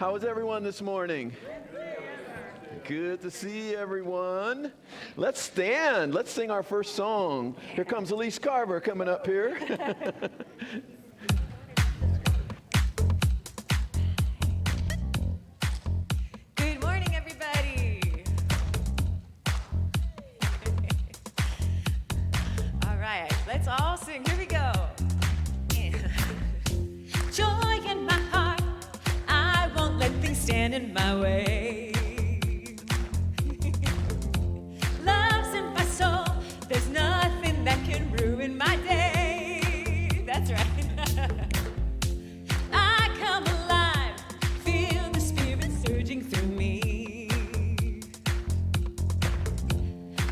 How is everyone this morning? Good to see everyone. Let's stand. Let's sing our first song. Here comes Elise Carver coming up here. Good morning, everybody. All right, let's all sing. Here we go. Joy in my heart, I won't let things stand in my way. Love's in my soul, there's nothing that can ruin my day. That's right. I come alive, feel the spirit surging through me.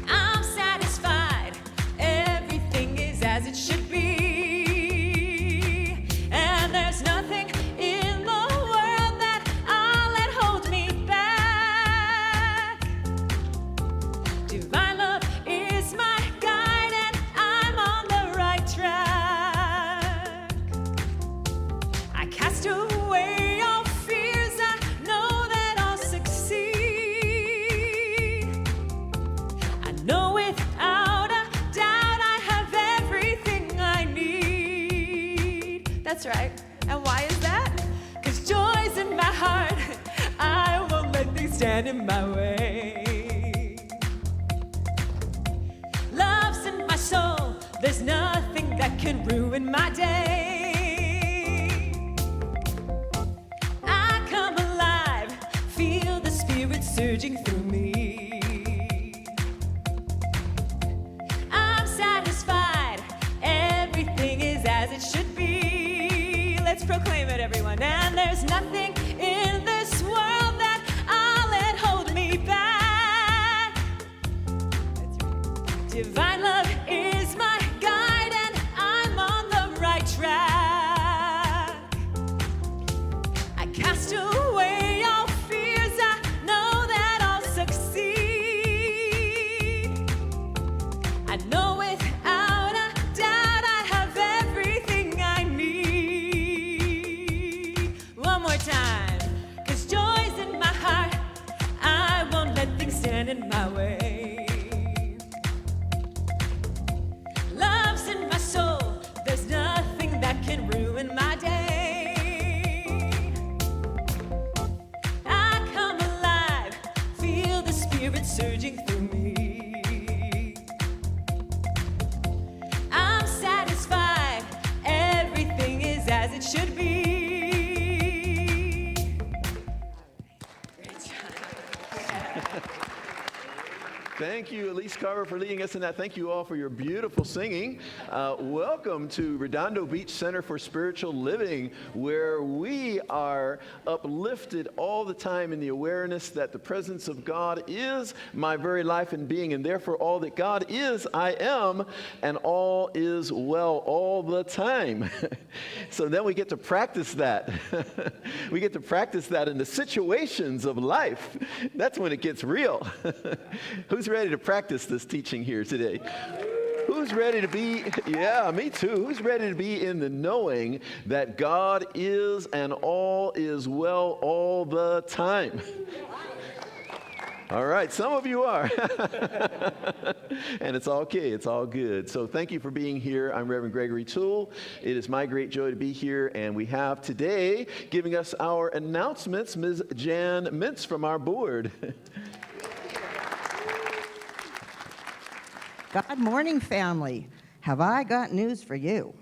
I'm satisfied, everything is as it should be. And there's nothing in the world that I'll let hold me back. Divine love is my guide and I'm on the right track. I cast away all fears, I know that I'll succeed. I know without a doubt I have everything I need. That's right. And why is that? 'Cause joy's in my heart, I won't let things stand in my way. Love's in my soul, there's nothing that can ruin my day. I come alive, feel the spirit surging through me. I'm satisfied, everything is as it should be. Let's proclaim it, everyone. And there's nothing in this world that I'll let hold me back. That's right. Divine love is my guide and I'm on the right track. I cast away all fears, I know that I'll succeed. I know without a doubt I have everything I need. One more time. 'Cause joy's in my heart, I won't let things stand in my way. Love's in my soul, there's nothing that can ruin my day. I come alive, feel the spirit surging through me. I'm satisfied, everything is as it should be. Great job. Thank you, Elise Carver, for leading us in that. Thank you all for your beautiful singing. Welcome to Redondo Beach Center for Spiritual Living, where we are uplifted all the time in the awareness that the presence of God is my very life and being, and therefore all that God is, I am, and all is well all the time. So then we get to practice that. We get to practice that in the situations of life. That's when it gets real. Who's ready to practice this teaching here today? Who's ready to be, yeah, me too. Who's ready to be in the knowing that God is and all is well all the time? All right, some of you are. And it's okay, it's all good. So thank you for being here. I'm Reverend Gregory Toole. It is my great joy to be here, and we have today giving us our announcements, Ms. Jan Mintz from our board. Good morning, family. Have I got news for you?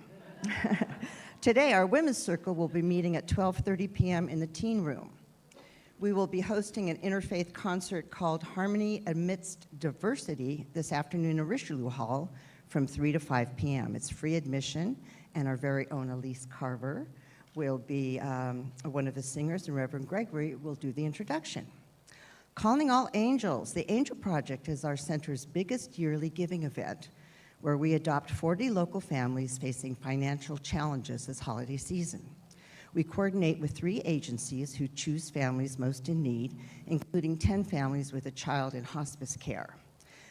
Today, our Women's Circle will be meeting at 12:30 p.m. in the Teen Room. We will be hosting an interfaith concert called Harmony Amidst Diversity this afternoon in Richelieu Hall from 3 to 5 p.m. It's free admission, and our very own Elise Carver will be one of the singers, and Reverend Gregory will do the introduction. Calling All Angels. The Angel Project is our center's biggest yearly giving event, where we adopt 40 local families facing financial challenges this holiday season. We coordinate with 3 agencies who choose families most in need, including 10 families with a child in hospice care.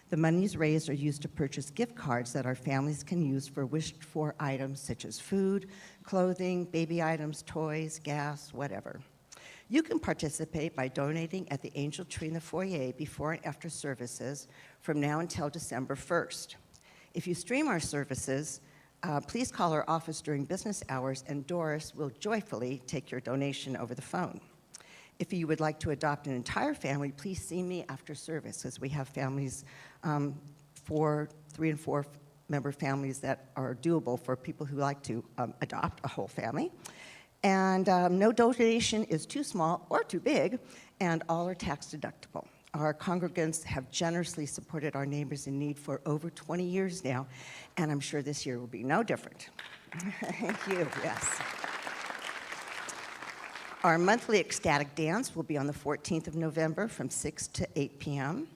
The monies raised are used to purchase gift cards that our families can use for wished-for items such as food, clothing, baby items, toys, gas, whatever. You can participate by donating at the Angel Tree in the foyer before and after services from now until December 1st. If you stream our services, please call our office during business hours, and Doris will joyfully take your donation over the phone. If you would like to adopt an entire family, please see me after service, as we have families, 3 and 4 member families that are doable for people who like to adopt a whole family. And no donation is too small or too big, and all are tax deductible. Our congregants have generously supported our neighbors in need for over 20 years now, and I'm sure this year will be no different. Thank you, yes. Our monthly ecstatic dance will be on the 14th of November from 6 to 8 p.m.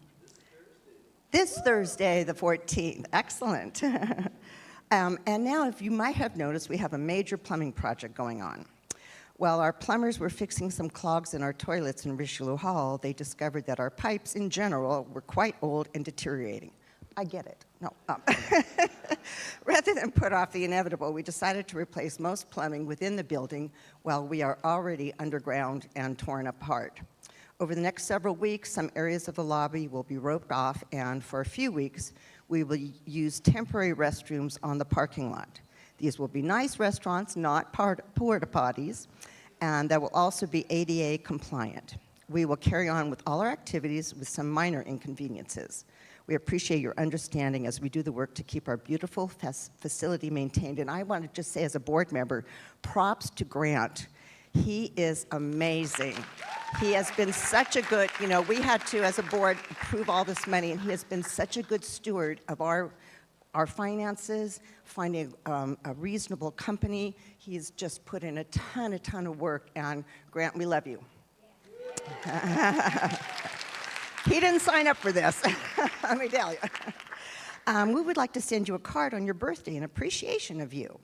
This Thursday, the 14th. Excellent. And now, if you might have noticed, we have a major plumbing project going on. While our plumbers were fixing some clogs in our toilets in Richelieu Hall, they discovered that our pipes in general were quite old and deteriorating. I get it. No. Rather than put off the inevitable, we decided to replace most plumbing within the building while we are already underground and torn apart. Over the next several weeks, some areas of the lobby will be roped off, and for a few weeks, we will use temporary restrooms on the parking lot. These will be nice restaurants, not porta potties, and that will also be ADA compliant. We will carry on with all our activities with some minor inconveniences. We appreciate your understanding as we do the work to keep our beautiful facility maintained. And I want to just say, as a board member, props to Grant. He is amazing. He has been such a good, we had to, as a board, approve all this money, and he has been such a good steward of our finances, finding a reasonable company. He's just put in a ton of work, and Grant, we love you. He didn't sign up for this, let me tell you. We would like to send you a card on your birthday in appreciation of you.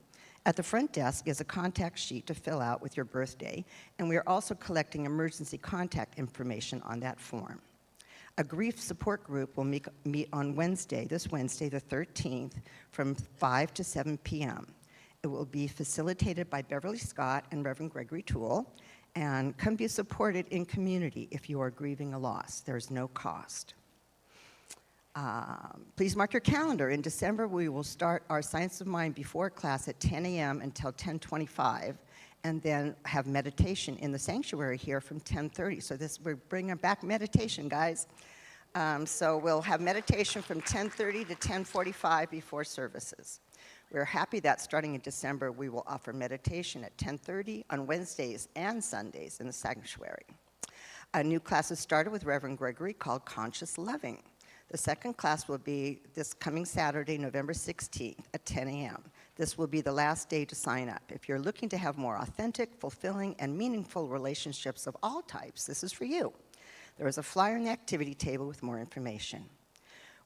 At the front desk is a contact sheet to fill out with your birthday, and we are also collecting emergency contact information on that form. A grief support group will meet on Wednesday, this Wednesday, the 13th, from 5 to 7 p.m. It will be facilitated by Beverly Scott and Reverend Gregory Toole, and come be supported in community if you are grieving a loss. There's no cost. Please mark your calendar. In December, we will start our Science of Mind before class at 10 a.m. until 10:25, and then have meditation in the sanctuary here from 10:30. So we're bringing back meditation, guys. So we'll have meditation from 10:30 to 10:45 before services. We're happy that starting in December, we will offer meditation at 10:30 on Wednesdays and Sundays in the sanctuary. A new class has started with Reverend Gregory called Conscious Loving. The second class will be this coming Saturday, November 16th at 10 a.m. This will be the last day to sign up. If you're looking to have more authentic, fulfilling, and meaningful relationships of all types, this is for you. There is a flyer on the activity table with more information.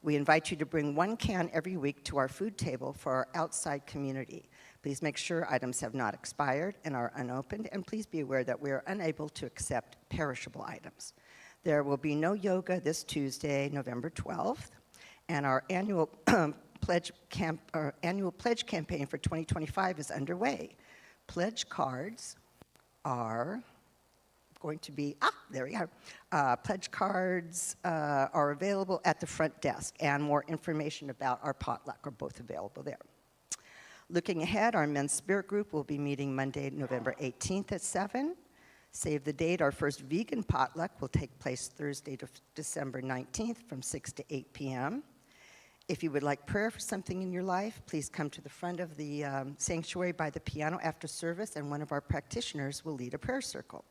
We invite you to bring 1 can every week to our food table for our outside community. Please make sure items have not expired and are unopened, and please be aware that we are unable to accept perishable items. There will be no yoga this Tuesday, November 12th, and our annual pledge campaign for 2025 is underway. Pledge cards are going to be, there we are. Pledge cards are available at the front desk, and more information about our potluck are both available there. Looking ahead, our men's spirit group will be meeting Monday, November 18th at 7. Save the date, our first vegan potluck will take place Thursday, December 19th from 6 to 8 p.m. If you would like prayer for something in your life, please come to the front of the sanctuary by the piano after service, and one of our practitioners will lead a prayer circle.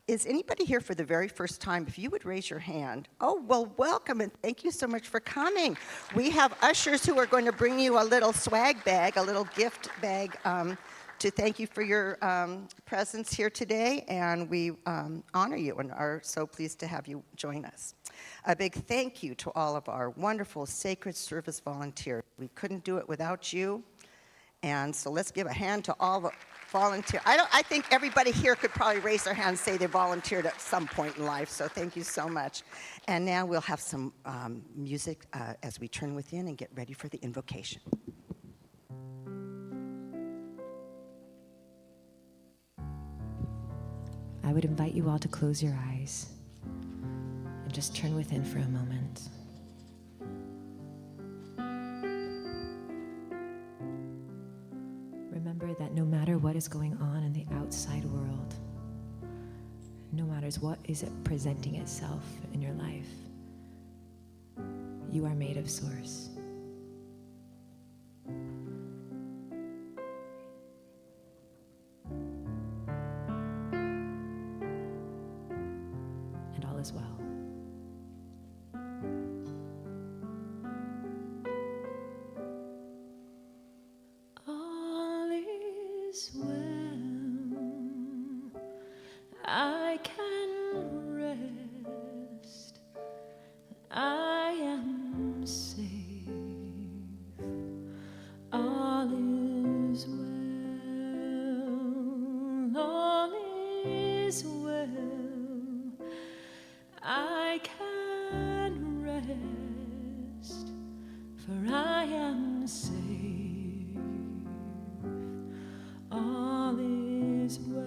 Is anybody here for the very first time? If you would raise your hand. Oh, well, welcome, and thank you so much for coming. We have ushers who are going to bring you a little swag bag, a little gift bag, to thank you for your presence here today, and we honor you and are so pleased to have you join us. A big thank you to all of our wonderful sacred service volunteers. We couldn't do it without you, and so let's give a hand to all the volunteers. I think everybody here could probably raise their hand and say they volunteered at some point in life, so thank you so much. And now we'll have some music as we turn within and get ready for the invocation. I would invite you all to close your eyes and just turn within for a moment. Remember that no matter what is going on in the outside world, no matter what is presenting itself in your life, you are made of source. And all is well. All is well. I can rest. I am safe. All is well. All is well. I can rest, for I am safe. All is well.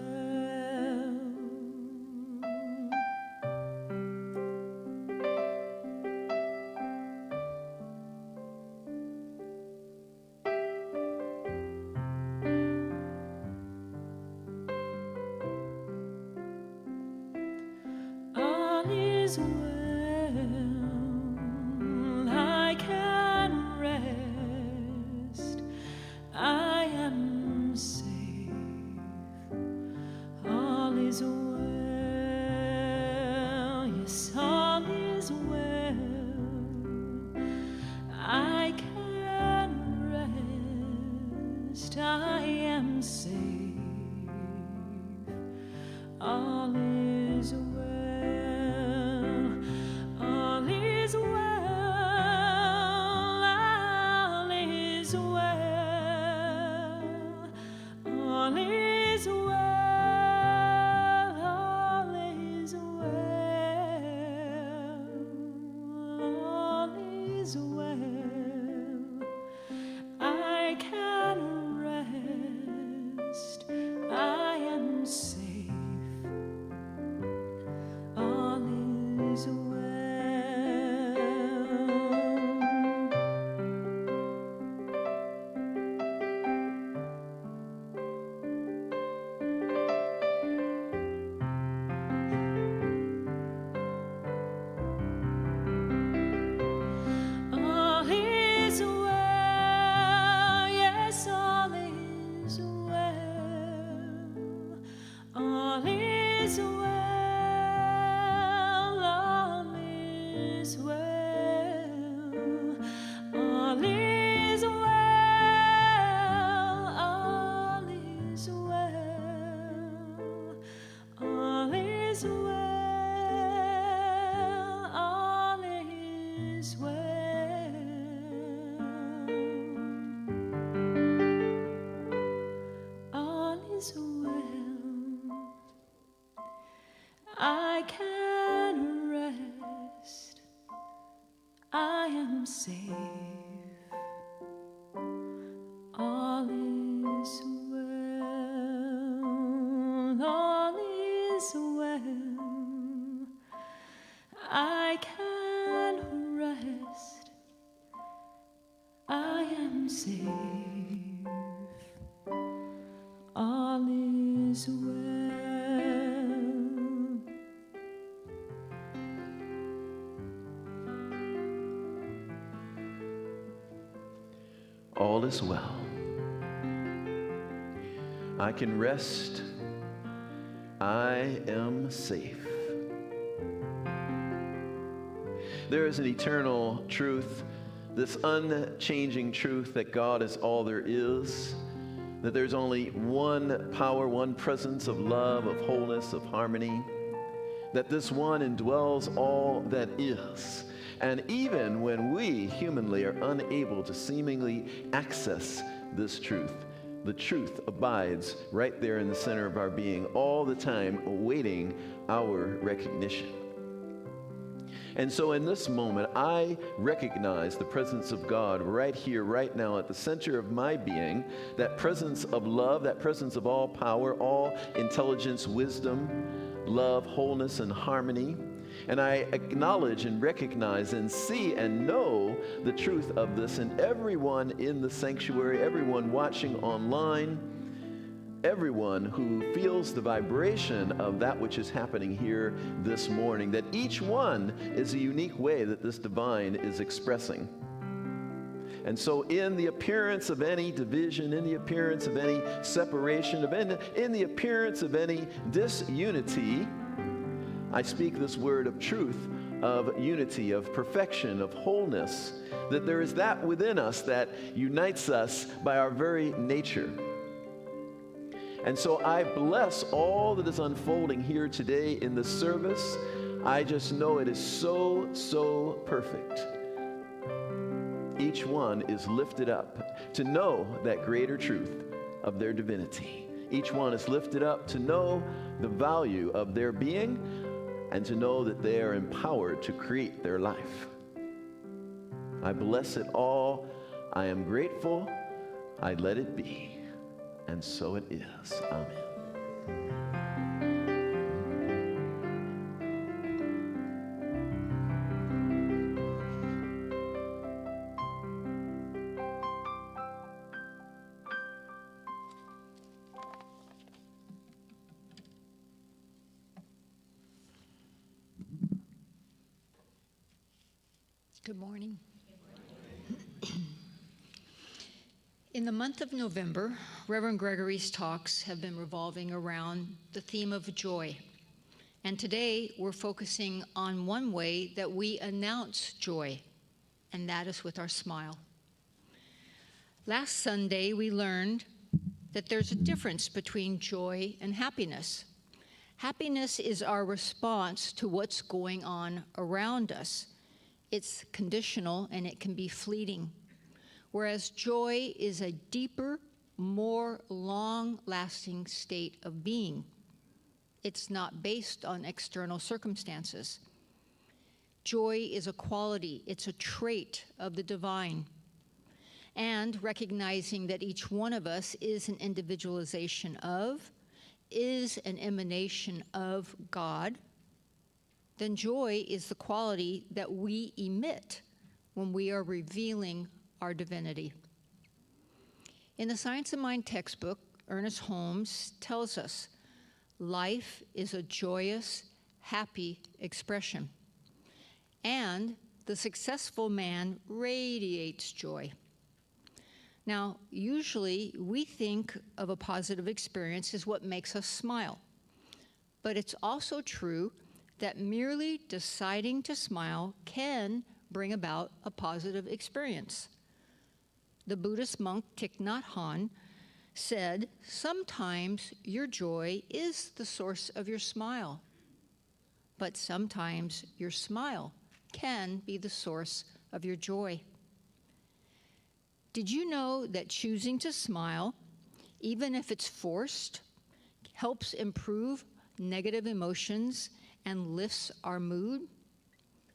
All is well. I can rest. I am safe. All is well. Yes, all is well. I can rest. I am safe. All is well. All is well. All is well. All is well. All is well. All is well. I can rest. I am safe. All is well. All is well. Yes, all is well. All is well. All is well. All is well. All is well. All is well. All is well. All is well. I can rest. I am safe. All is well. All is well. I can rest. I am safe. All is well. All is well. I can rest. I am safe. There is an eternal truth, this unchanging truth that God is all there is, that there's only one power, one presence of love, of wholeness, of harmony, that this one indwells all that is. And even when we humanly are unable to seemingly access this truth, the truth abides right there in the center of our being all the time, awaiting our recognition. And so in this moment, I recognize the presence of God right here, right now, at the center of my being, that presence of love, that presence of all power, all intelligence, wisdom, love, wholeness, and harmony. And I acknowledge and recognize and see and know the truth of this in everyone in the sanctuary, everyone watching online, everyone who feels the vibration of that which is happening here this morning, that each one is a unique way that this divine is expressing. And so in the appearance of any division, in the appearance of any separation, in the appearance of any disunity, I speak this word of truth, of unity, of perfection, of wholeness, that there is that within us that unites us by our very nature. And so I bless all that is unfolding here today in the service. I just know it is so, so perfect. Each one is lifted up to know that greater truth of their divinity. Each one is lifted up to know the value of their being and to know that they are empowered to create their life. I bless it all. I am grateful. I let it be. And so it is. Amen. Good morning. In the month of November, Reverend Gregory's talks have been revolving around the theme of joy. And today we're focusing on one way that we announce joy, and that is with our smile. Last Sunday we learned that there's a difference between joy and happiness. Happiness is our response to what's going on around us. It's conditional and it can be fleeting, whereas joy is a deeper, more long-lasting state of being. It's not based on external circumstances. Joy is a quality, it's a trait of the divine. And recognizing that each one of us is an individualization of, is an emanation of God, then joy is the quality that we emit when we are revealing our divinity. In the Science of Mind textbook, Ernest Holmes tells us, life is a joyous, happy expression. And the successful man radiates joy. Now, usually we think of a positive experience as what makes us smile. But it's also true that merely deciding to smile can bring about a positive experience. The Buddhist monk Thich Nhat Hanh said, sometimes your joy is the source of your smile, but sometimes your smile can be the source of your joy. Did you know that choosing to smile, even if it's forced, helps improve negative emotions and lifts our mood?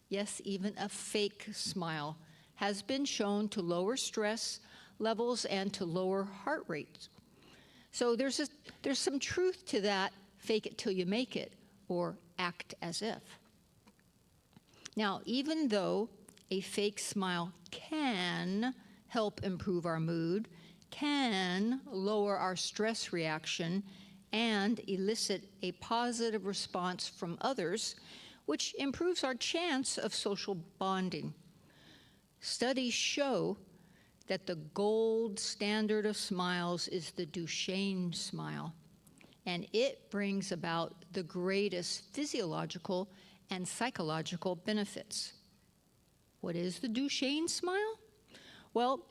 Yes, even a fake smile has been shown to lower stress levels and to lower heart rates. So there's some truth to that, fake it till you make it, or act as if. Now, even though a fake smile can help improve our mood, can lower our stress reaction, and elicit a positive response from others, which improves our chance of social bonding. Studies show that the gold standard of smiles is the Duchenne smile, and it brings about the greatest physiological and psychological benefits. What is the Duchenne smile? Well,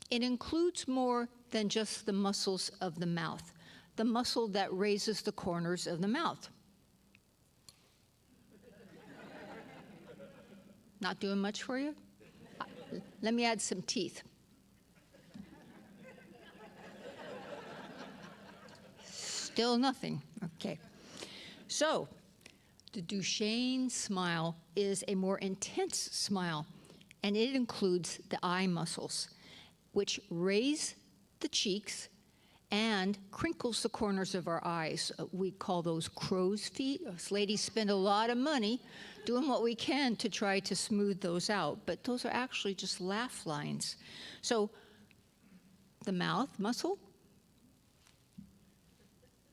it includes more than just the muscles of the mouth, the muscle that raises the corners of the mouth. Not doing much for you? Let me add some teeth. Still nothing. Okay. So, the Duchenne smile is a more intense smile, and it includes the eye muscles, which raise the cheeks and crinkles the corners of our eyes. We call those crow's feet. Us ladies spend a lot of money doing what we can to try to smooth those out, but those are actually just laugh lines. So the mouth muscle,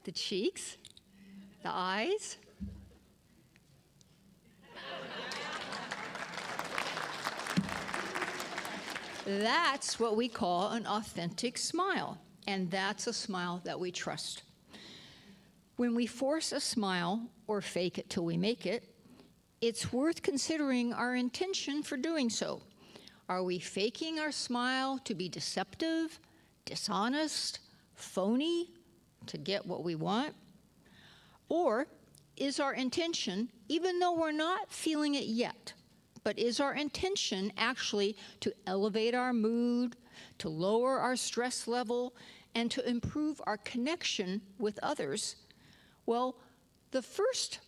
the cheeks, the eyes. That's what we call an authentic smile, and that's a smile that we trust. When we force a smile or fake it till we make it, it's worth considering our intention for doing so. Are we faking our smile to be deceptive, dishonest, phony, to get what we want? Or is our intention, even though we're not feeling it yet, but is our intention actually to elevate our mood, to lower our stress level, and to improve our connection with others? Well, the first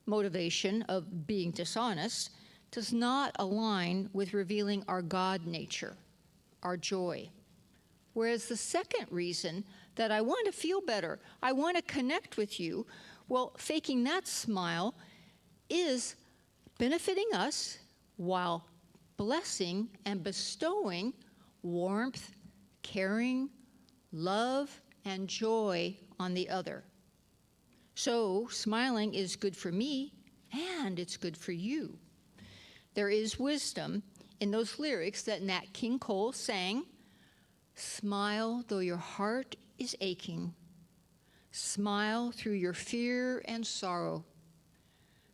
motivation of being dishonest does not align with revealing our God nature, our joy. Whereas the second reason, that I want to feel better, I want to connect with you, well, faking that smile is benefiting us while blessing and bestowing warmth, caring, love, and joy on the other. So smiling is good for me, and it's good for you. There is wisdom in those lyrics that Nat King Cole sang. Smile though your heart is aching. Smile through your fear and sorrow.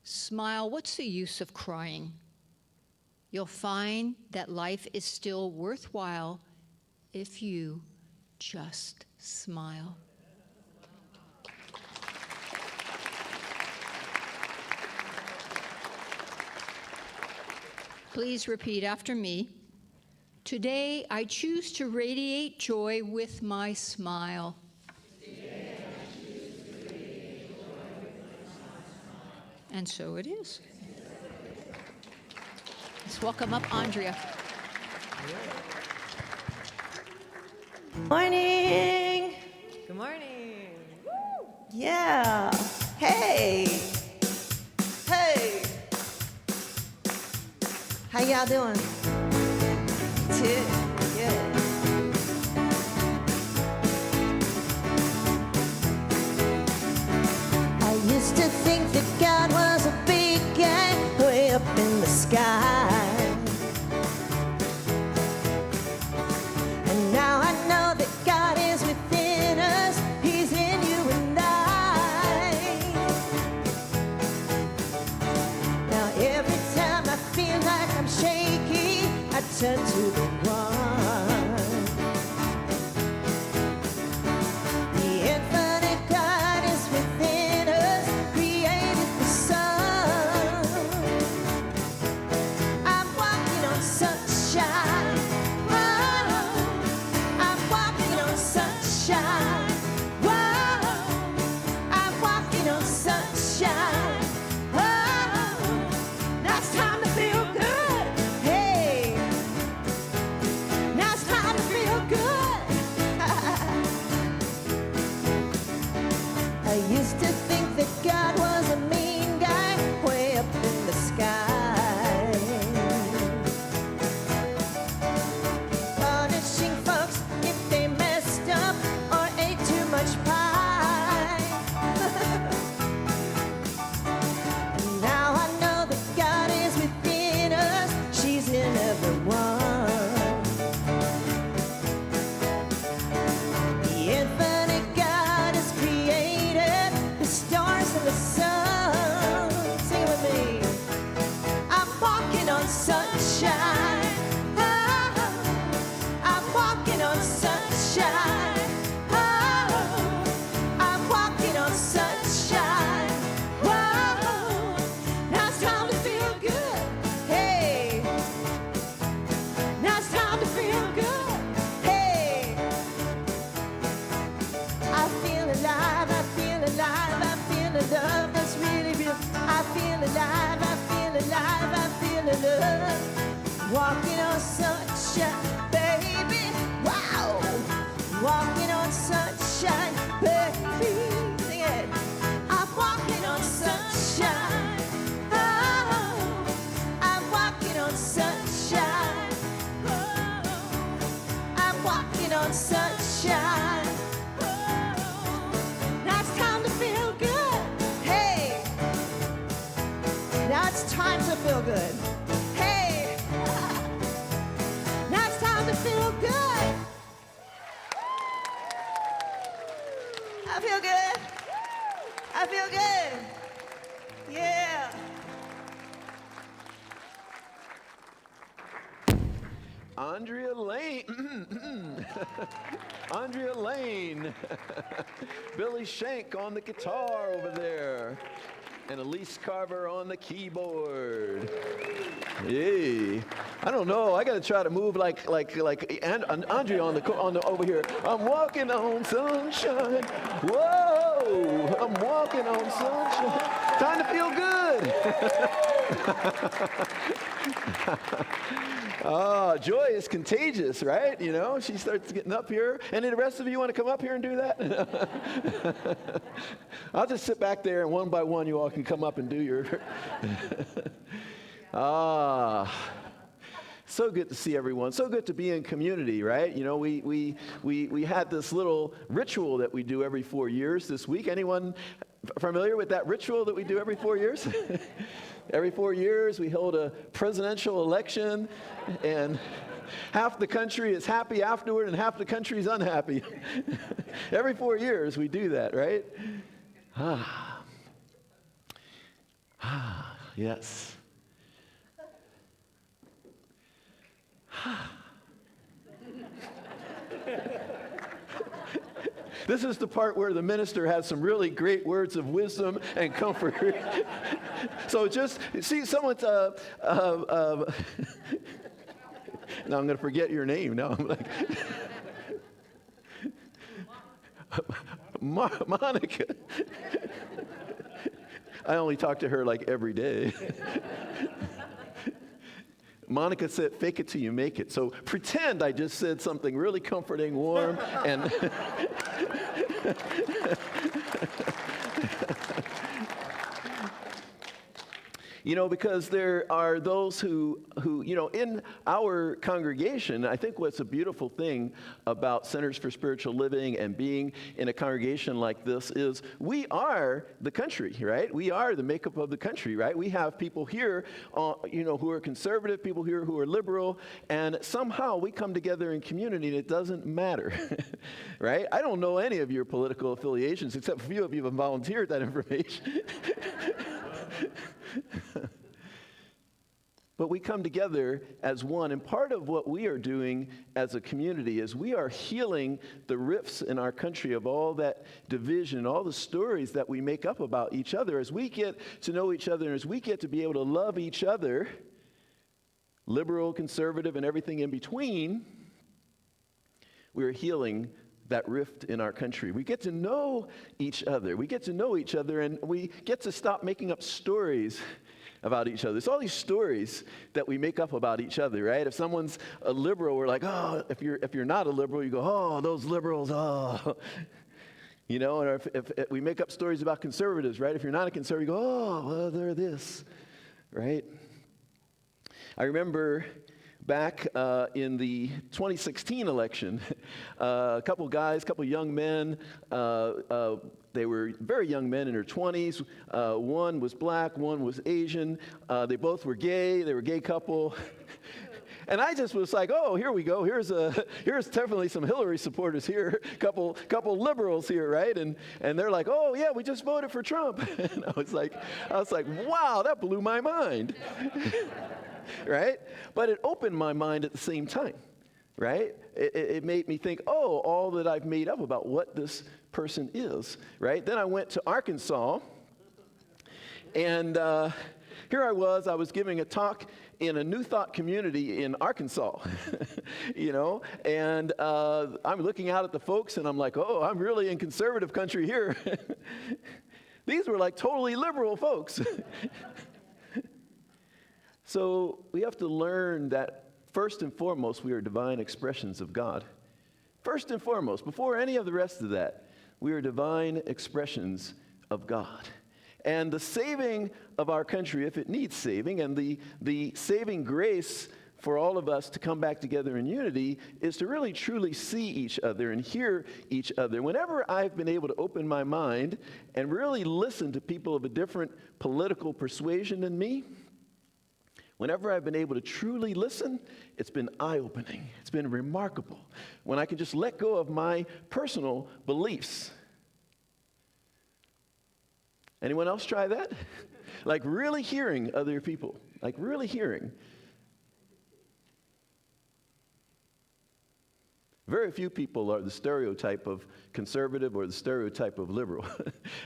Smile, what's the use of crying? You'll find that life is still worthwhile if you just smile. Please repeat after me. Today, I choose to radiate joy with my smile. And so it is. Let's welcome up Andrea. Morning. Good morning. Yeah. Hey. Hey. How y'all doing? Good. Good. I used to think that God was a big guy way up in the sky. And now I know that God is within us. He's in you and I. Now every time I feel like I'm shaky, I turn to the one. The infinite God is within us, created the sun. I'm walking on sunshine. Whoa, I'm walking on sunshine. Whoa, I'm walking on sunshine. Oh, now it's time to feel good. Hey, now it's time to feel good. I used to think that God was a mean guy way up in the sky, punishing folks if they messed up or ate too much pie. And now I know that God is within us. She's in everyone. The infinite God has created the stars and the sun. Sing it with me. I'm walking on sunshine. Oh, I'm walking on sunshine. Oh, I'm walking on sunshine. Whoa, now it's time to feel good. Hey, now it's time to feel good. Hey, I feel alive, I feel alive, I feel a love that's really real. I feel alive, I feel alive, I feel a love. Walking on sunshine, baby, wow. Walking on sunshine. Now it's time to feel good. Hey! Now it's time to feel good. I feel good. I feel good. Yeah. Andrea Lane. Andrea Lane. Billy Shank on the guitar over there. And Elise Carver on the keyboard. Yay. I don't know. I got to try to move like Andrea on the over here. I'm walking on sunshine. Whoa. I'm walking on sunshine. Time to feel good. Joy is contagious, right? You know, she starts getting up here. Any of the rest of you want to come up here and do that? I'll just sit back there, and one by one, you all can come up and do your... So good to see everyone. So good to be in community, right? You know, we had this little ritual that we do every 4 years this week. Anyone familiar with that ritual that we do every 4 years? Every 4 years, we hold a presidential election, and half the country is happy afterward, and half the country is unhappy. Every 4 years, we do that, right? Yes. This is the part where the minister has some really great words of wisdom and comfort. So just see someone's. Now I'm going to forget your name. Now I'm like Monica. I only talk to her like every day. Monica said, fake it till you make it. So pretend I just said something really comforting, warm, and... You know, because there are those who, you know, in our congregation, I think what's a beautiful thing about Centers for Spiritual Living and being in a congregation like this is we are the country, right? We are the makeup of the country, right? We have people here, you know, who are conservative, people here who are liberal, and somehow we come together in community and it doesn't matter, right? I don't know any of your political affiliations, except a few of you have volunteered that information. But we come together as one, and part of what we are doing as a community is we are healing the rifts in our country of all that division, all the stories that we make up about each other. As we get to know each other, and as we get to be able to love each other, liberal, conservative, and everything in between, we are healing that rift in our country. We get to know each other. We get to know each other, and we get to stop making up stories about each other. There's all these stories that we make up about each other, right? If someone's a liberal, we're like, oh, if you're not a liberal, you go, oh, those liberals, oh. You know, and if we make up stories about conservatives, right? If you're not a conservative, you go, oh, well, they're this, right? I remember back in the 2016 election, a couple young men, they were very young men in their 20s. One was black, one was Asian. They both were gay. They were a gay couple. And I just was like, oh, here we go. Here's definitely some Hillary supporters here, couple liberals here, right? And they're like, oh yeah, we just voted for Trump. And I was like, wow, that blew my mind. Right? But it opened my mind at the same time, right? It made me think, oh, all that I've made up about what this person is, right? Then I went to Arkansas, and here I was giving a talk in a New Thought community in Arkansas, you know, and I'm looking out at the folks, and I'm like, oh, I'm really in conservative country here. These were like totally liberal folks. So we have to learn that first and foremost, we are divine expressions of God. First and foremost, before any of the rest of that, we are divine expressions of God. And the saving of our country, if it needs saving, and the saving grace for all of us to come back together in unity is to really truly see each other and hear each other. Whenever I've been able to open my mind and really listen to people of a different political persuasion than me, whenever I've been able to truly listen, it's been eye-opening. It's been remarkable. When I can just let go of my personal beliefs. Anyone else try that? Like really hearing other people. Like really hearing. Very few people are the stereotype of conservative or the stereotype of liberal.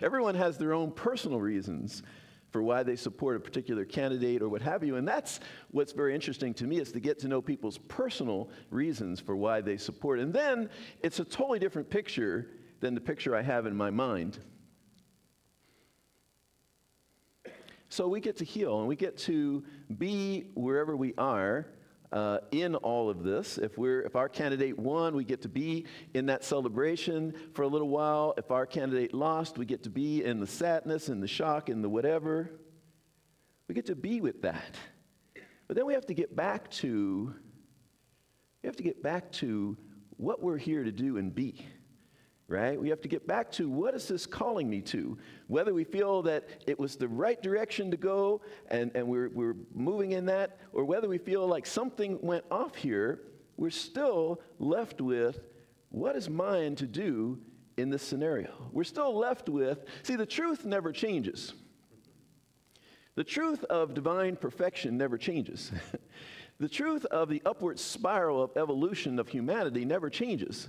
Everyone has their own personal reasons for why they support a particular candidate or what have you. And that's what's very interesting to me, is to get to know people's personal reasons for why they support. And then it's a totally different picture than the picture I have in my mind. So we get to heal and we get to be wherever we are in all of this. If our candidate won, we get to be in that celebration for a little while. If our candidate lost, we get to be in the sadness and the shock and the whatever. We get to be with that. But then we have to get back to what we're here to do and be. Right? We have to get back to, what is this calling me to? Whether we feel that it was the right direction to go and we're moving in that, or whether we feel like something went off here, we're still left with, what is mine to do in this scenario? We're still left with, see, the truth never changes. The truth of divine perfection never changes. The truth of the upward spiral of evolution of humanity never changes.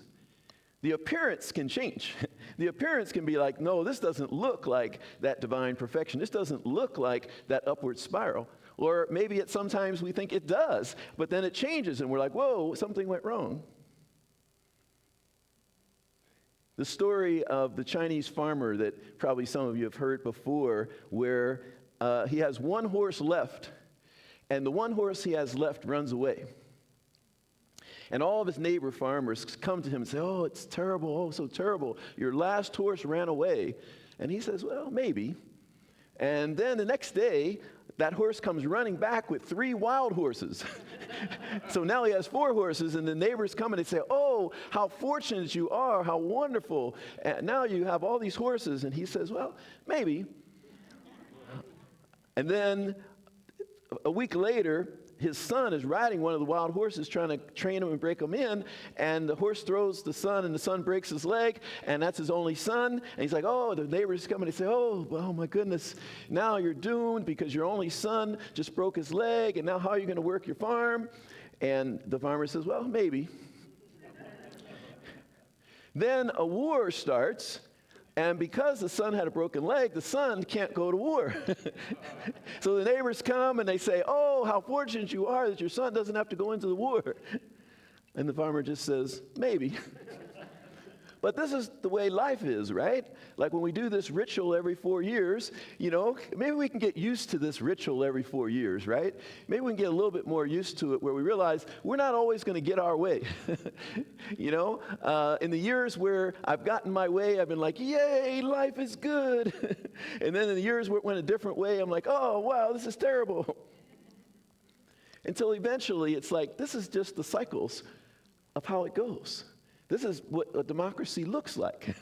The appearance can change. The appearance can be like, no, this doesn't look like that divine perfection. This doesn't look like that upward spiral. Or maybe sometimes we think it does, but then it changes and we're like, whoa, something went wrong. The story of the Chinese farmer that probably some of you have heard before, where he has one horse left, and the one horse he has left runs away. And all of his neighbor farmers come to him and say, oh, it's terrible, oh, so terrible. Your last horse ran away. And he says, well, maybe. And then the next day, that horse comes running back with 3 wild horses. So now he has 4 horses, and the neighbors come and they say, oh, how fortunate you are, how wonderful. And now you have all these horses. And he says, well, maybe. And then a week later, his son is riding one of the wild horses, trying to train him and break him in, and the horse throws the son, and the son breaks his leg, and that's his only son. And he's like, oh, the neighbors come and they say, oh my goodness, now you're doomed because your only son just broke his leg, and now how are you going to work your farm? And the farmer says, well, maybe. Then a war starts. And because the son had a broken leg, the son can't go to war. So the neighbors come and they say, oh, how fortunate you are that your son doesn't have to go into the war. And the farmer just says, maybe. But this is the way life is, right? Like when we do this ritual every 4 years, maybe we can get used to this ritual every 4 years, right? Maybe we can get a little bit more used to it, where we realize we're not always going to get our way. In the years where I've gotten my way, I've been like, yay, life is good. And then in the years where it went a different way, I'm like, oh, wow, this is terrible. Until eventually it's like, this is just the cycles of how it goes. This is what a democracy looks like.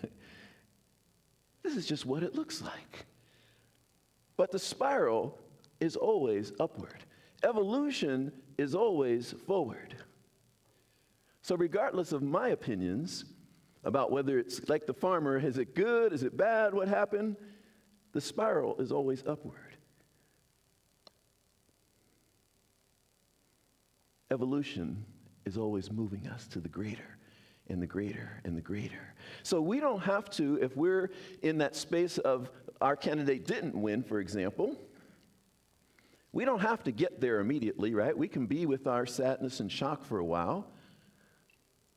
This is just what it looks like. But the spiral is always upward. Evolution is always forward. So regardless of my opinions about whether it's like the farmer, is it good, is it bad, what happened, the spiral is always upward. Evolution is always moving us to the greater. And the greater and the greater. So we don't have to, if we're in that space of our candidate didn't win, for example, we don't have to get there immediately, right? We can be with our sadness and shock for a while.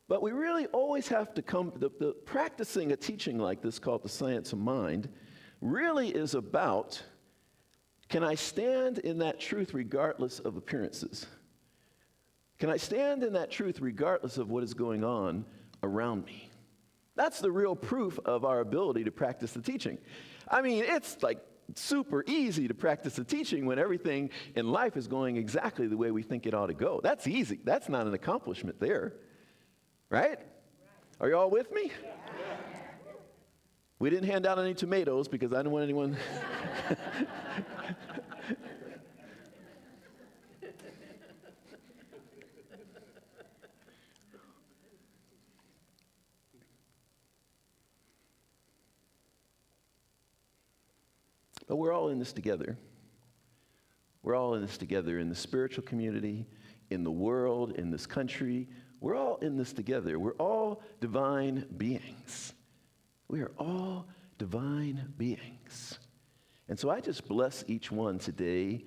But we really always have to come, the practicing a teaching like this called the science of mind really is about, can I stand in that truth regardless of appearances? Can I stand in that truth regardless of what is going on around me? That's the real proof of our ability to practice the teaching. I mean, it's like super easy to practice the teaching when everything in life is going exactly the way we think it ought to go. That's easy. That's not an accomplishment there, right? Are you all with me? We didn't hand out any tomatoes because I didn't want anyone. But we're all in this together. We're all in this together in the spiritual community, in the world, in this country. We're all in this together. We're all divine beings. We are all divine beings. And so I just bless each one today,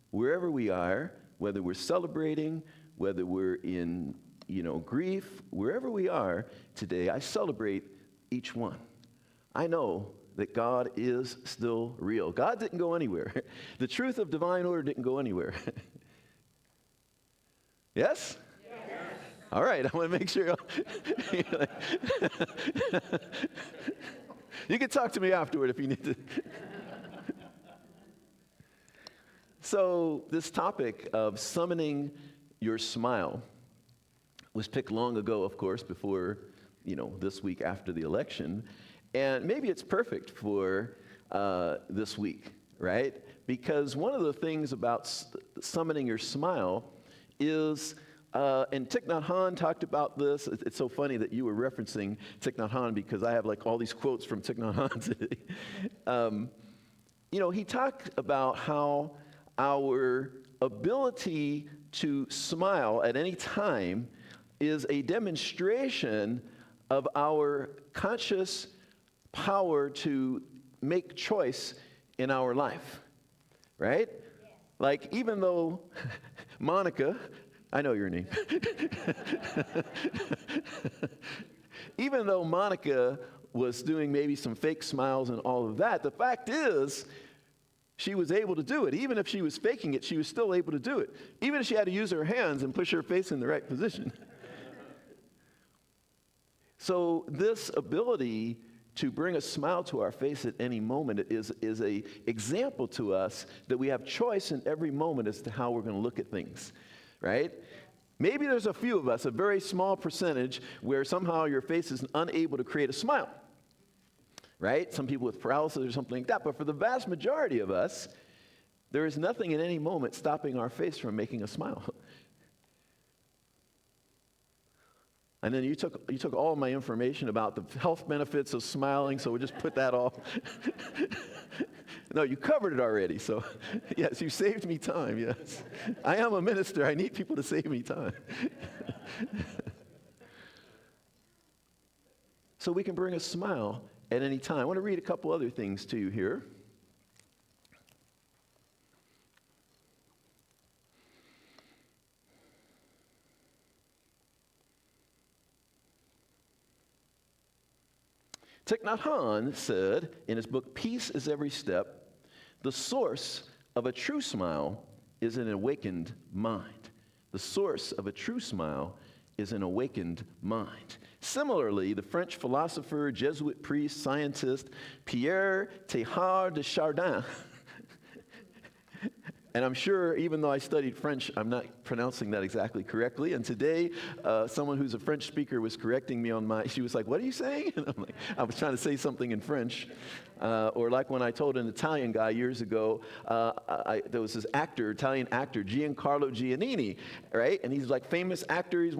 wherever we are, whether we're celebrating, whether we're in, grief, wherever we are today, I celebrate each one. I know that God is still real. God didn't go anywhere. The truth of divine order didn't go anywhere. Yes? Yes. All right, I want to make sure. You can talk to me afterward if you need to. So this topic of summoning your smile was picked long ago, of course, before, this week after the election. And maybe it's perfect for this week, right? Because one of the things about summoning your smile is, and Thich Nhat Hanh talked about this. It's so funny that you were referencing Thich Nhat Hanh because I have like all these quotes from Thich Nhat Hanh today. He talked about how our ability to smile at any time is a demonstration of our conscious power to make choice in our life, right? Yes. Like even though Monica, I know your name. Even though Monica was doing maybe some fake smiles and all of that, the fact is she was able to do it. Even if she was faking it, she was still able to do it. Even if she had to use her hands and push her face in the right position. So this ability to bring a smile to our face at any moment is a example to us that we have choice in every moment as to how we're going to look at things, right? Maybe there's a few of us, a very small percentage, where somehow your face is unable to create a smile, right? Some people with paralysis or something like that. But for the vast majority of us, there is nothing in any moment stopping our face from making a smile. And then you took all my information about the health benefits of smiling, so we'll just put that all. No, you covered it already, so yes, you saved me time, yes. I am a minister. I need people to save me time. So we can bring a smile at any time. I want to read a couple other things to you here. Thich Nhat Hanh said in his book, Peace is Every Step, the source of a true smile is an awakened mind. The source of a true smile is an awakened mind. Similarly, the French philosopher, Jesuit priest, scientist, Pierre Teilhard de Chardin, and I'm sure, even though I studied French, I'm not pronouncing that exactly correctly. And today, someone who's a French speaker was correcting me on she was like, what are you saying? And I'm like, I was trying to say something in French. Or like when I told an Italian guy years ago, there was this Italian actor, Giancarlo Giannini, right? And he's like famous actor. He's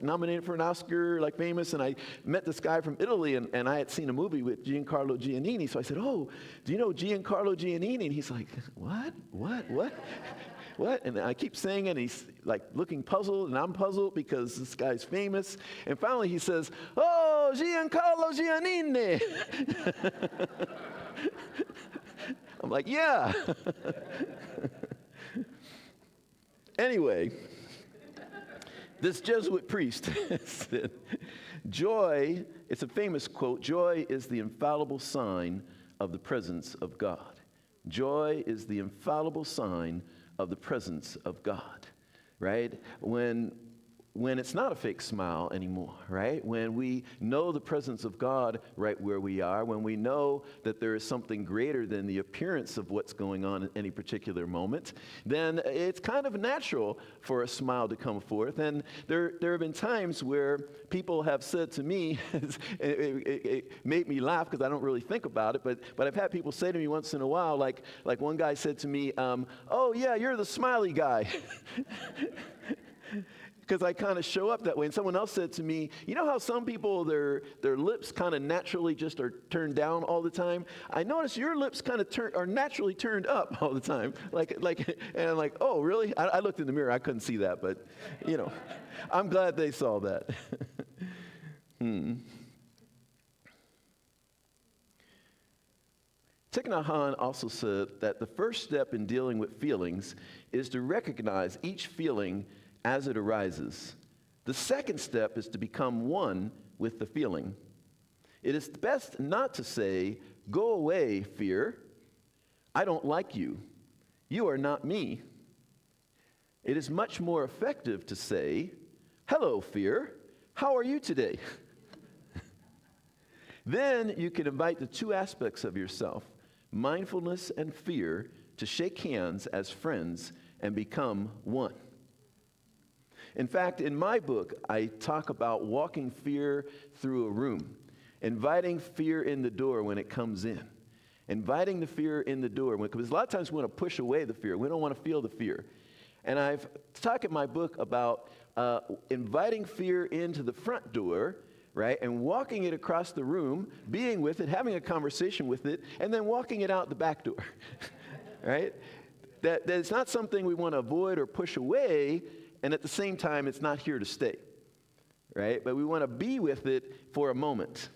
nominated for an Oscar, like famous. And I met this guy from Italy, and I had seen a movie with Giancarlo Giannini. So I said, oh, do you know Giancarlo Giannini? And he's like, what? What? And I keep saying it, and he's like looking puzzled, and I'm puzzled because this guy's famous. And finally he says, oh, Giancarlo Giannini. I'm like, yeah. Anyway, this Jesuit priest said, joy, it's a famous quote, joy is the infallible sign of the presence of God. Joy is the infallible sign of the presence of God, right? When when it's not a fake smile anymore, right? When we know the presence of God right where we are, when we know that there is something greater than the appearance of what's going on at any particular moment, then it's kind of natural for a smile to come forth. And there have been times where people have said to me, it made me laugh because I don't really think about it, but I've had people say to me once in a while, like one guy said to me, oh yeah, you're the smiley guy. Because I kind of show up that way. And someone else said to me, you know how some people, their lips kind of naturally just are turned down all the time? I notice your lips kind of are naturally turned up all the time. And I'm like, oh, really? I looked in the mirror. I couldn't see that, but, I'm glad they saw that. Thich Nhat Hanh also said that the first step in dealing with feelings is to recognize each feeling as it arises. The second step is to become one with the feeling. It is best not to say, go away, fear. I don't like you. You are not me. It is much more effective to say, hello, fear. How are you today? Then you can invite the two aspects of yourself, mindfulness and fear, to shake hands as friends and become one. In fact, in my book, I talk about walking fear through a room, inviting fear in the door when it comes in, inviting the fear in the door. Because a lot of times we want to push away the fear. We don't want to feel the fear. And I've talked in my book about inviting fear into the front door, right, and walking it across the room, being with it, having a conversation with it, and then walking it out the back door, right? That it's not something we want to avoid or push away, and at the same time, it's not here to stay, right? But we want to be with it for a moment.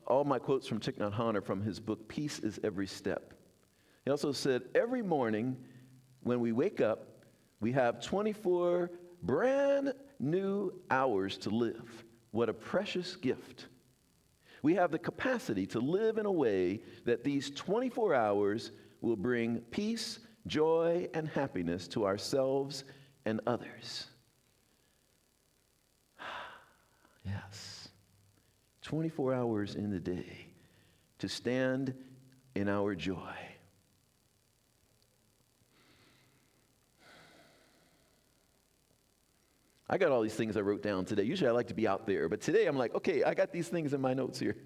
All my quotes from Thich Nhat Hanh are from his book, Peace is Every Step. He also said, every morning when we wake up, we have 24 brand new hours to live. What a precious gift. We have the capacity to live in a way that these 24 hours will bring peace, joy, and happiness to ourselves and others. Yes. 24 hours in the day to stand in our joy. I got all these things I wrote down today. Usually I like to be out there, but today I'm like, okay, I got these things in my notes here.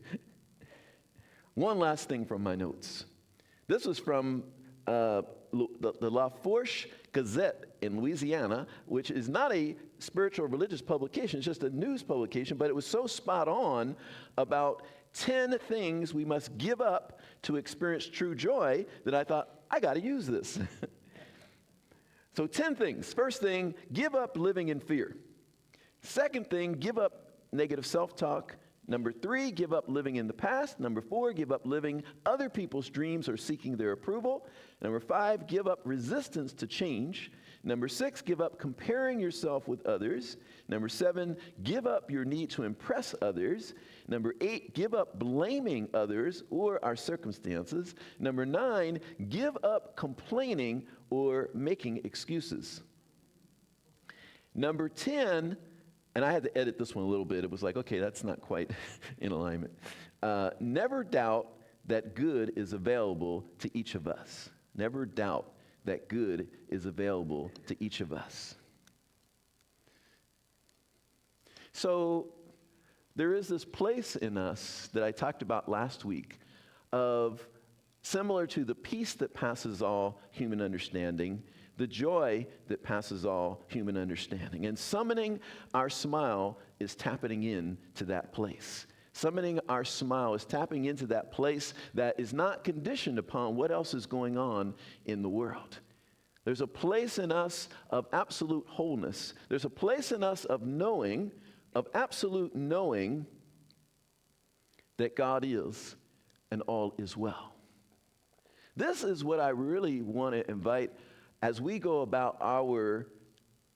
One last thing from my notes. This was from the La Fourche Gazette in Louisiana, which is not a spiritual or religious publication, it's just a news publication, but it was so spot on about 10 things we must give up to experience true joy that I thought, I got to use this. So 10 things. First thing, give up living in fear. Second thing, give up negative self-talk. Number 3, give up living in the past. Number 4, give up living other people's dreams or seeking their approval. Number 5, give up resistance to change. Number 6, give up comparing yourself with others. Number 7, give up your need to impress others. Number 8, give up blaming others or our circumstances. Number 9, give up complaining or making excuses. Number 10, and I had to edit this one a little bit. It was like, okay, that's not quite in alignment. Never doubt that good is available to each of us. Never doubt that good is available to each of us. So there is this place in us that I talked about last week of similar to the peace that passes all human understanding, the joy that passes all human understanding. And summoning our smile is tapping in to that place. Summoning our smile is tapping into that place that is not conditioned upon what else is going on in the world. There's a place in us of absolute wholeness. There's a place in us of knowing, of absolute knowing that God is and all is well. This is what I really want to invite as we go about our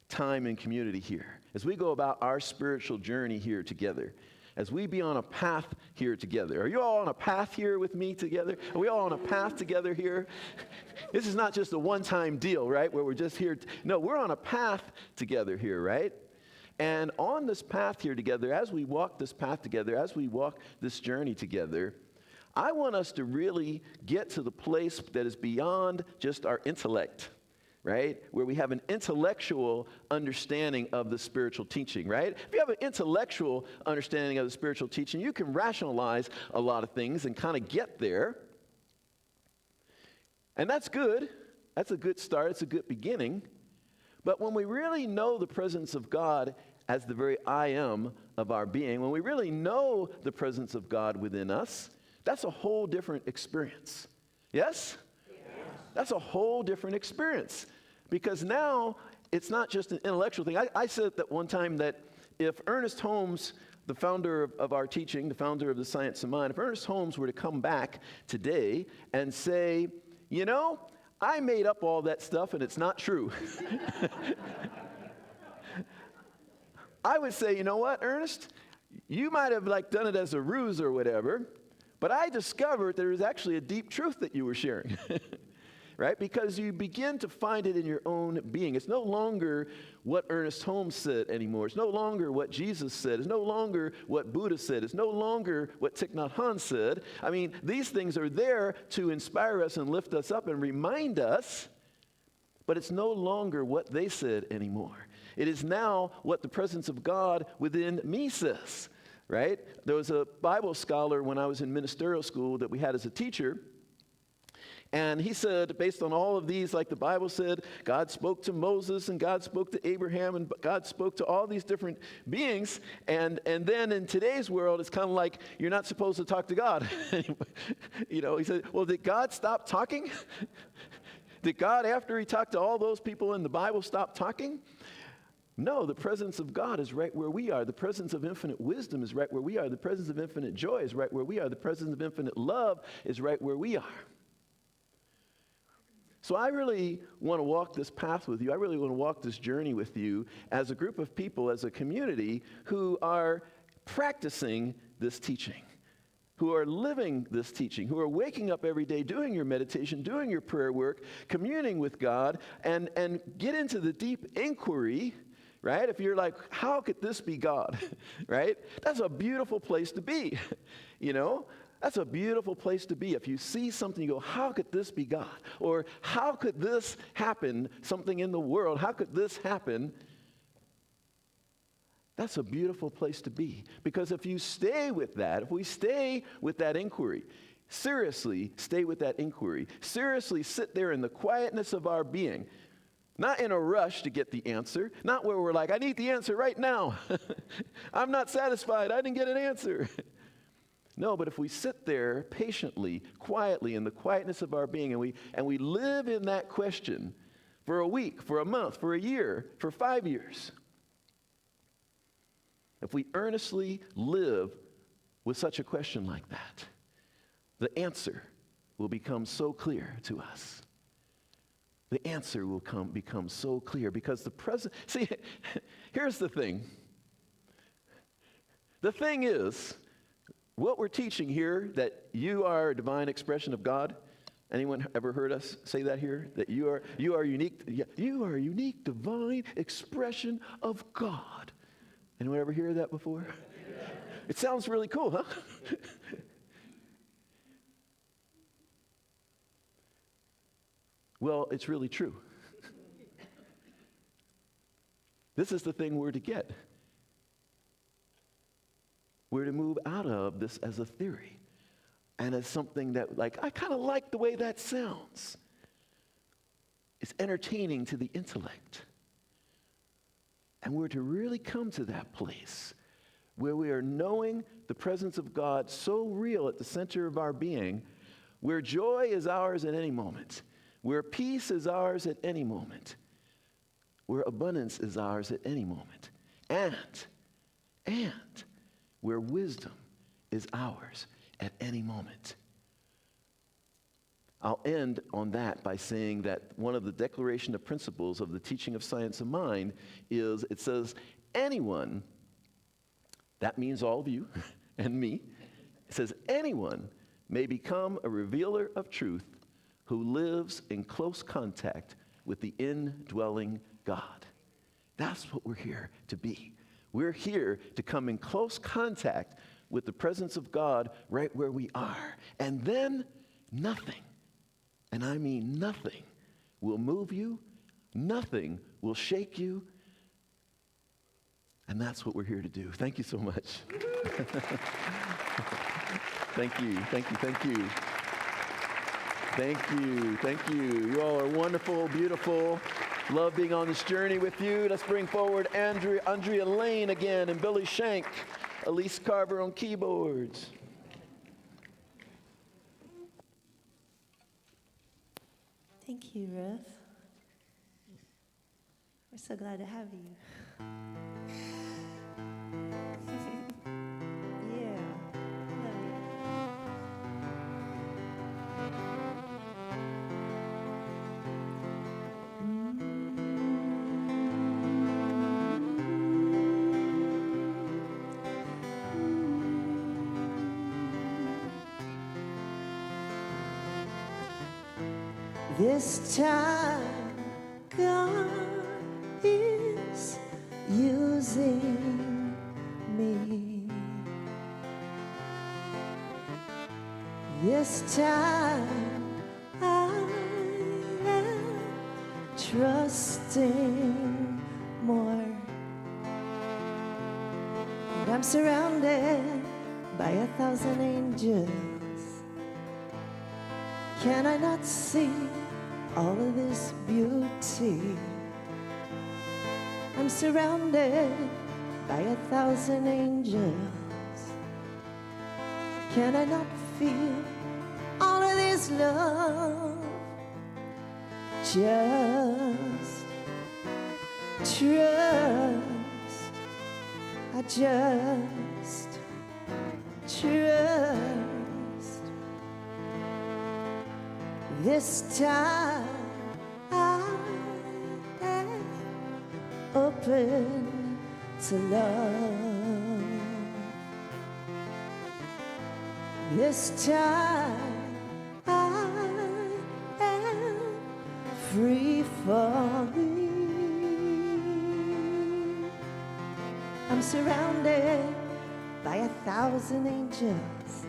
time in community here, as we go about our spiritual journey here together. as we be on a path here together. Are you all on a path here with me together? Are we all on a path together here? This is not just a one-time deal, right, where we're just here. No, we're on a path together here, right? And on this path here together, as we walk this path together, as we walk this journey together, I want us to really get to the place that is beyond just our intellect, right? Where we have an intellectual understanding of the spiritual teaching, right? If you have an intellectual understanding of the spiritual teaching, you can rationalize a lot of things and kind of get there. And that's good. That's a good start. It's a good beginning. But when we really know the presence of God as the very I am of our being, when we really know the presence of God within us, that's a whole different experience. Yes? That's a whole different experience. Because now it's not just an intellectual thing. I said that one time that if Ernest Holmes, the founder of our teaching, the founder of the Science of Mind, if Ernest Holmes were to come back today and say, you know, I made up all that stuff and it's not true. I would say, you know what, Ernest? You might have done it as a ruse or whatever, but I discovered there was actually a deep truth that you were sharing. Right? Because you begin to find it in your own being. It's no longer what Ernest Holmes said anymore. It's no longer what Jesus said. It's no longer what Buddha said. It's no longer what Thich Nhat Hanh said. I mean, these things are there to inspire us and lift us up and remind us, but it's no longer what they said anymore. It is now what the presence of God within me says, right? There was a Bible scholar when I was in ministerial school that we had as a teacher. And he said, based on all of these, like the Bible said, God spoke to Moses and God spoke to Abraham and God spoke to all these different beings. And then in today's world, it's kind of like you're not supposed to talk to God. You know, he said, well, did God stop talking? Did God, after he talked to all those people in the Bible, stop talking? No, the presence of God is right where we are. The presence of infinite wisdom is right where we are. The presence of infinite joy is right where we are. The presence of infinite love is right where we are. So I really want to walk this path with you. I really want to walk this journey with you as a group of people, as a community who are practicing this teaching, who are living this teaching, who are waking up every day, doing your meditation, doing your prayer work, communing with God, and get into the deep inquiry, right? If you're like, how could this be God, right? That's a beautiful place to be, you know? That's a beautiful place to be. If you see something, you go, how could this be God? Or how could this happen, something in the world? How could this happen? That's a beautiful place to be. Because if you stay with that, if we stay with that inquiry, seriously stay with that inquiry, seriously sit there in the quietness of our being, not in a rush to get the answer, not where we're like, I need the answer right now. I'm not satisfied. I didn't get an answer. No, but if we sit there patiently, quietly, in the quietness of our being, and we live in that question for a week, for a month, for a year, for 5 years, if we earnestly live with such a question like that, the answer will become so clear to us. The answer will become so clear because the present. See, here's the thing. The thing is, what we're teaching here, that you are a divine expression of God. Anyone ever heard us say that here? That you are unique. You are a unique divine expression of God. Anyone ever hear that before? It sounds really cool, huh? Well, it's really true. This is the thing we're to get. We're to move out of this as a theory and as something that, like, I kind of like the way that sounds. It's entertaining to the intellect. And we're to really come to that place where we are knowing the presence of God so real at the center of our being, where joy is ours at any moment, where peace is ours at any moment, where abundance is ours at any moment, and where wisdom is ours at any moment. I'll end on that by saying that one of the declaration of principles of the teaching of Science of Mind is, it says, anyone That means all of you and me. It says, anyone may become a revealer of truth who lives in close contact with the indwelling God. That's what we're here to be. We're here to come in close contact with the presence of God right where we are. And then nothing, and I mean nothing, will move you. Nothing will shake you. And that's what we're here to do. Thank you so much. Thank you, thank you, thank you. Thank you, thank you. You all are wonderful, beautiful. Love being on this journey with you. Let's bring forward Andrea Lane again and Billy Shank, Elise Carver on keyboards. Thank you, Ruth. We're so glad to have you. Yeah, love you. This time, God is using me. This time, I am trusting more. And I'm surrounded by 1,000 angels. Can I not see all of this beauty? I'm surrounded by 1,000 angels. Can I not feel all of this love? Just trust. I just trust. This time I am open to love. This time I am free falling. I'm surrounded by 1,000 angels.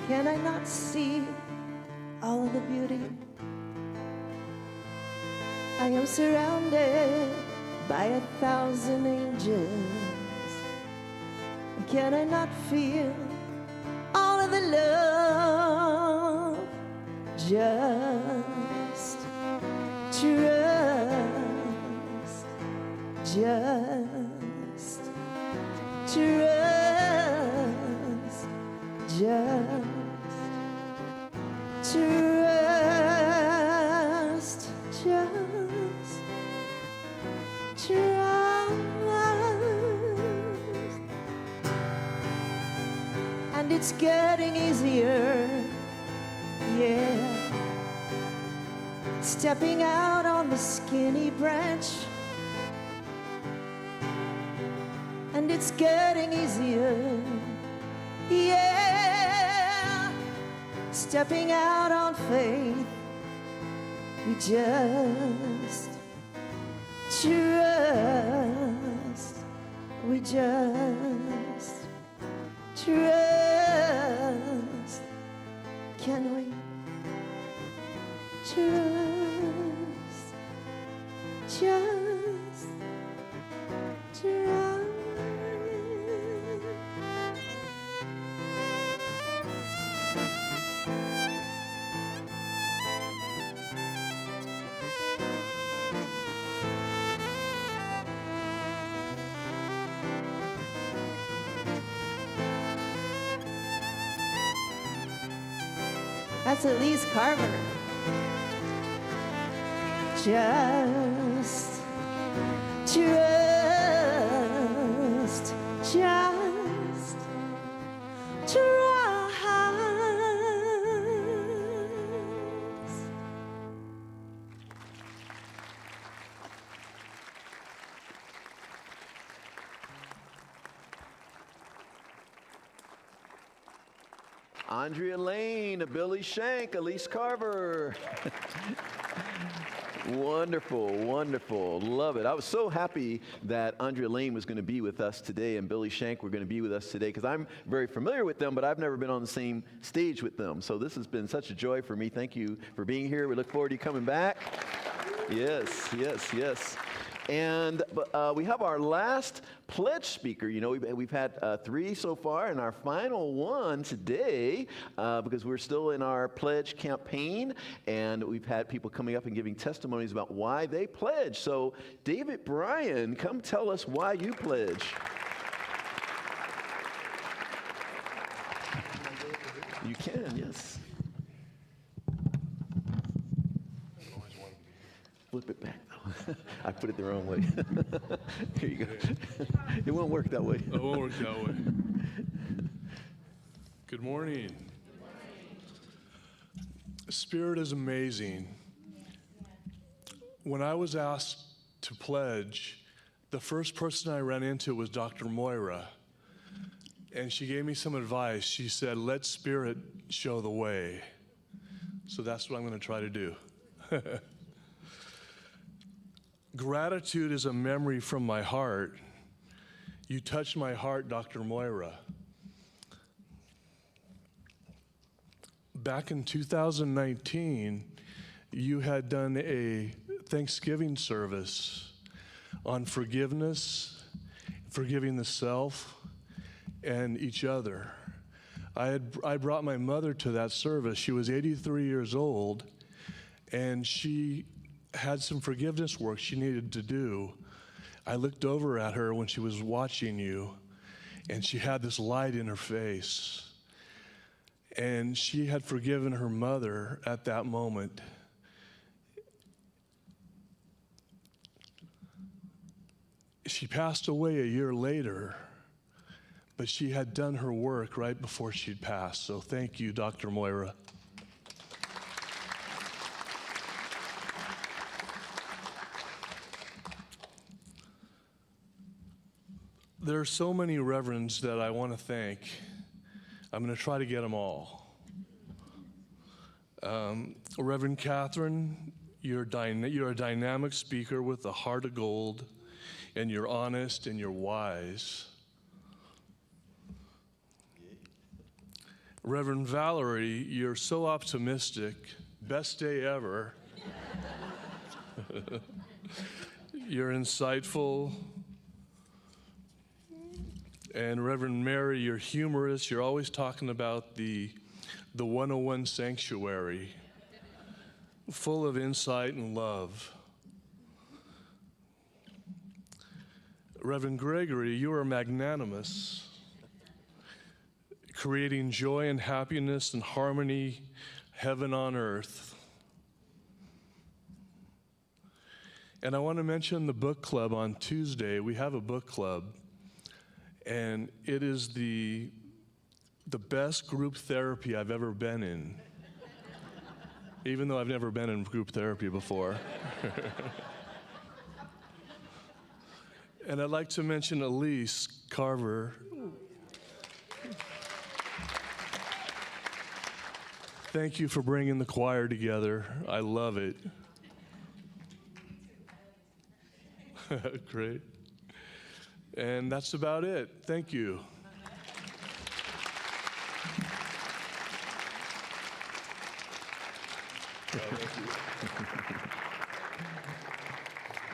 Can I not see all of the beauty? I am surrounded by 1,000 angels. Can I not feel all of the love? Just trust. Just trust. Just trust, just trust. And it's getting easier, yeah. Stepping out on the skinny branch. And it's getting easier, yeah. Stepping out on faith, we just trust. We just trust. Can we trust? Just trust. That's Elise Carver. Just trust, just trust. Andrea Lane, Billy Shank, Elise Carver. Wonderful, wonderful. Love it. I was so happy that Andrea Lane was going to be with us today and Billy Shank were going to be with us today because I'm very familiar with them, but I've never been on the same stage with them. So this has been such a joy for me. Thank you for being here. We look forward to you coming back. Yes, yes, yes. And we have our last pledge speaker. You know, we've had 3 so far, and our final one today, because we're still in our pledge campaign, and we've had people coming up and giving testimonies about why they pledge. So, David Bryan, come tell us why you pledge. You can, yes. Flip it back, though. I put it the wrong way. Here you go. It won't work that way. It won't work that way. Good morning. Spirit is amazing. When I was asked to pledge, the first person I ran into was Dr. Moira. And she gave me some advice. She said, let Spirit show the way. So that's what I'm going to try to do. Gratitude is a memory from my heart. You touched my heart, Dr. Moira. Back in 2019, you had done a Thanksgiving service on forgiveness, forgiving the self and each other. I brought my mother to that service. She was 83 years old, and she had some forgiveness work she needed to do. I looked over at her when she was watching you, and she had this light in her face. And she had forgiven her mother at that moment. She passed away a year later, but she had done her work right before she'd passed. So thank you, Dr. Moira. There are so many reverends that I want to thank. I'm going to try to get them all. Reverend Catherine, you're a dynamic speaker with a heart of gold, and you're honest and you're wise. Reverend Valerie, you're so optimistic. Best day ever. You're insightful. And Reverend Mary, you're humorous. You're always talking about the 101 sanctuary, full of insight and love. Reverend Gregory, you are magnanimous, creating joy and happiness and harmony, heaven on earth. And I want to mention the book club on Tuesday. We have a book club. And it is the best group therapy I've ever been in, even though I've never been in group therapy before. And I'd like to mention Elise Carver. Thank you for bringing the choir together. I love it. Great. And that's about it. Thank you.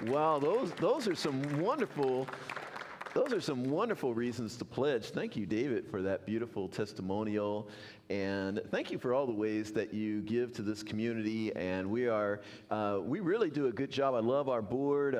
Wow, those are some wonderful reasons to pledge. Thank you, David, for that beautiful testimonial. And thank you for all the ways that you give to this community. And we really do a good job. I love our board.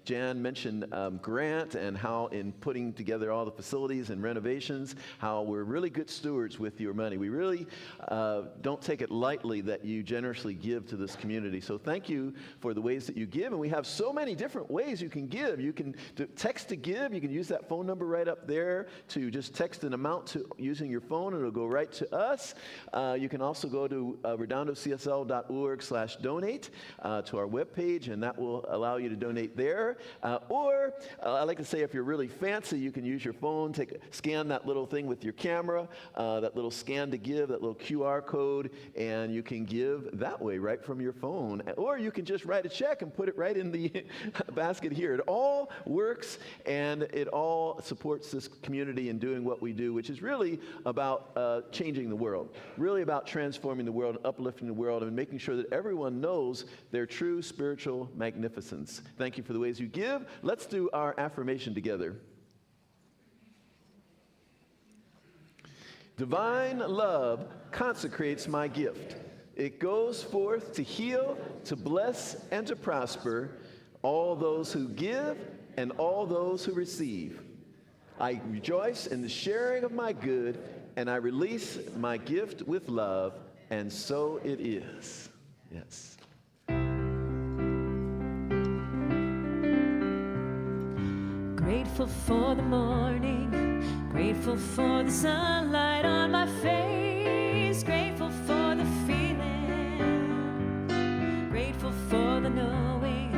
Jan mentioned Grant and how in putting together all the facilities and renovations, how we're really good stewards with your money. We really don't take it lightly that you generously give to this community. So thank you for the ways that you give. And we have so many different ways you can give. You can text to give. You can use that phone number right up there to just text an amount to using your phone, and it'll go right to to us. You can also go to redondocsl.org/donate to our webpage, and that will allow you to donate there. Or I like to say, if you're really fancy, you can use your phone, scan that little thing with your camera, that little scan to give, that little QR code, and you can give that way right from your phone. Or you can just write a check and put it right in the basket here. It all works, and it all supports this community in doing what we do, which is really about changing the world, really about transforming the world, uplifting the world, and making sure that everyone knows their true spiritual magnificence. Thank you for the ways you give. Let's do our affirmation together. Divine love consecrates my gift. It goes forth to heal, to bless, and to prosper all those who give and all those who receive. I rejoice in the sharing of my good, and I release my gift with love, and so it is. Yes. Grateful for the morning, grateful for the sunlight on my face, grateful for the feeling, grateful for the knowing,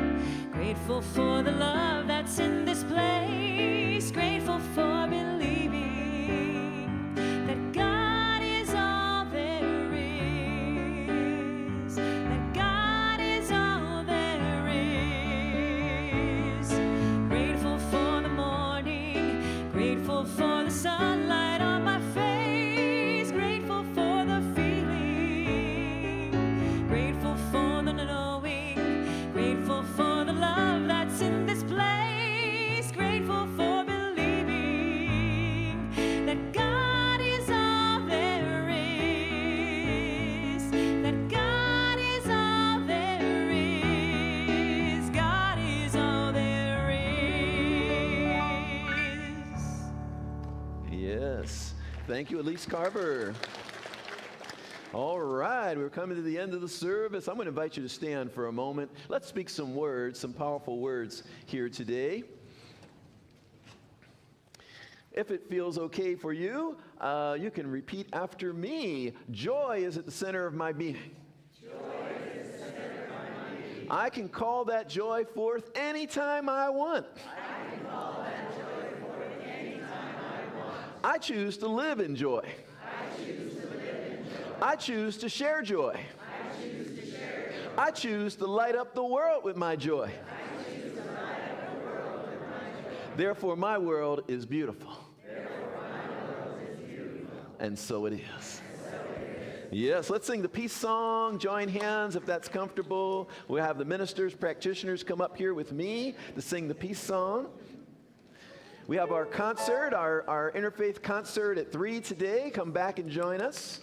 grateful for the love that's in this place, grateful for believing that God is all there is, that God is all there is. Grateful for the morning, grateful for the sunlight on my face, grateful for the feeling, grateful for the knowing, grateful for the love that's in this place, grateful for believing that God is all there is, that God is all there is, God is all there is. Yes. Thank you, Elise Carver. All right, we're coming to the end of the service. I'm going to invite you to stand for a moment. Let's speak some words, some powerful words here today. If it feels okay for you, you can repeat after me. Joy is at the center of my being. I can call that joy forth anytime I want. I choose to live in joy. I choose to share joy. I choose to light up the world with my joy. Therefore, my world is beautiful. And so it is. Yes, let's sing the peace song. Join hands if that's comfortable. We'll have the ministers, practitioners come up here with me to sing the peace song. We have our concert, our interfaith concert at 3 today. Come back and join us.